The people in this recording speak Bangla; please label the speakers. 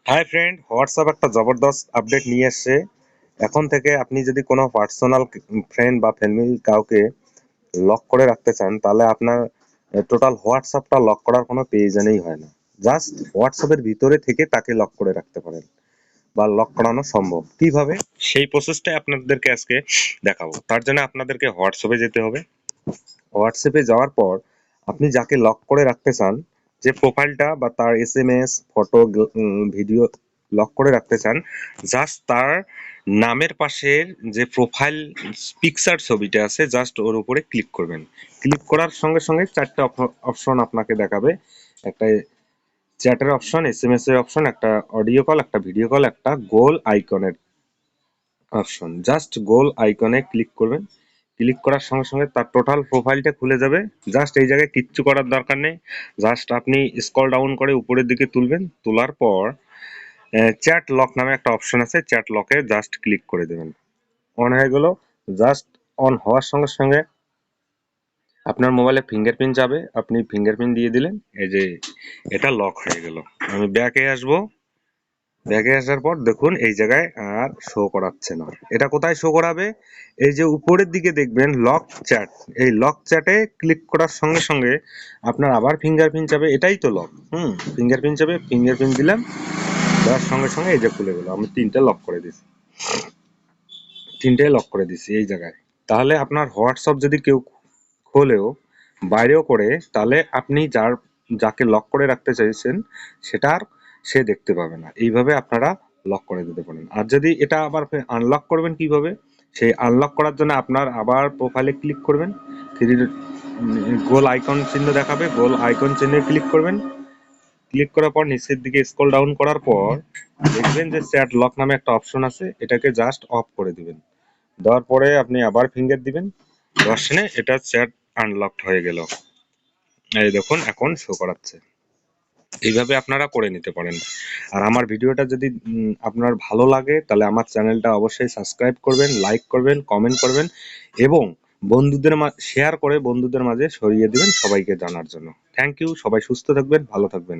Speaker 1: হাই ফ্রেন্ড, হোয়াটসঅ্যাপ একটা জবরদস্ত আপডেট নিয়ে এসছে। এখন থেকে আপনি যদি কোনো পার্সোনাল ফ্রেন্ড বা ফ্যামিলি কাউকে লক করে রাখতে চান, তাহলে আপনার টোটাল হোয়াটসঅ্যাপটা লক করার কোনো প্রয়োজনই হয় না। জাস্ট হোয়াটসঅ্যাপের ভিতরে থেকে তাকে লক করে রাখতে পারেন বা লক করানো সম্ভব। কিভাবে, সেই প্রসেসটাই আপনাদেরকে আজকে দেখাবো। তার জন্য আপনাদেরকে হোয়াটসঅ্যাপে যেতে হবে। হোয়াটসঅ্যাপে যাওয়ার পর আপনি যাকে লক করে রাখতে চান, যে প্রোফাইলটা বা তার এসএমএস, ফটো, ভিডিও লক করে রাখতে চান, জাস্ট তার নামের পাশের যে প্রোফাইল পিকচার ছবিটা আছে, জাস্ট ওর উপরে ক্লিক করবেন। ক্লিক করার সঙ্গে সঙ্গে চারটে অপশন আপনাকে দেখাবে। একটা চ্যাটের অপশন, এসএমএস এর অপশন, একটা অডিও কল, একটা ভিডিও কল, একটা গোল আইকনের অপশন। জাস্ট গোল আইকনে ক্লিক করবেন। ক্লিক করার সঙ্গে সঙ্গে তার টোটাল প্রোফাইলটা খুলে যাবে। জাস্ট এই জায়গায় কিচ্ছু করার দরকার নেই। জাস্ট আপনি স্ক্রল ডাউন করে উপরের দিকে তুলবেন। তোলার পর চ্যাট লক নামে একটা অপশন আছে, চ্যাট লকে জাস্ট ক্লিক করে দেবেন। অন হয়ে গেল। জাস্ট অন হওয়ার সঙ্গে সঙ্গে আপনার মোবাইলে ফিঙ্গারপ্রিন্ট যাবে, আপনি ফিঙ্গারপ্রিন্ট দিয়ে দিলেন। এই যে এটা লক হয়ে গেল। আমি ব্যাকে আসবো। ব্যাকে আসার পর দেখুন এই জায়গায় আর শো করাচ্ছে না। এটা কোথায় শো করাবে? এই যে উপরের দিকে দেখবেন লক চ্যাট, এই লক চ্যাটে ক্লিক করার সঙ্গে সঙ্গে আপনার আবার ফিঙ্গারপ্রিন্ট যাবে। এটাই তো লক। ফিঙ্গারপ্রিন্ট যাবে, ফিঙ্গারপ্রিন্ট দিলাম, দেওয়ার সঙ্গে সঙ্গে এই যে খুলে গেল। আমি তিনটে লক করে দিছি, তিনটাই লক করে দিছি এই জায়গায়। তাহলে আপনার হোয়াটসঅ্যাপ যদি কেউ খোলেও, বাইরেও করে, তাহলে আপনি যাকে লক করে রাখতে চাইছেন সেটা আর সে দেখতে পাবে না। এইভাবে আপনারা লক করে দিতে পারেন। আর যদি এটা আবার আনলক করবেন কিভাবে, সেই আনলক করার জন্য আপনার আবার প্রোফাইলে ক্লিক করবেন। থ্রি গোল আইকন চিহ্ন দেখাবে, গোল আইকন চিহ্নে ক্লিক করবেন। ক্লিক করার পর নিচের দিকে স্ক্রল ডাউন করার পর দেখবেন যে চ্যাট লক নামে একটা অপশন আছে, এটাকে জাস্ট অফ করে দিবেন। দেওয়ার পরে আপনি আবার ফিঙ্গার দিবেন। দর্শনে এটা চ্যাট আনলকড হয়ে গেল। এই দেখুন এখন শো করাচ্ছে। এইভাবে আপনারা করে নিতে পারেন। আর আমার ভিডিওটা যদি আপনার ভালো লাগে, তাহলে আমার চ্যানেলটা অবশ্যই সাবস্ক্রাইব করবেন, লাইক করবেন, কমেন্ট করবেন এবং বন্ধুদের শেয়ার করে বন্ধুদের মাঝে ছড়িয়ে দিবেন সবাইকে জানার জন্য। Thank you. সবাই সুস্থ থাকবেন, ভালো থাকবেন।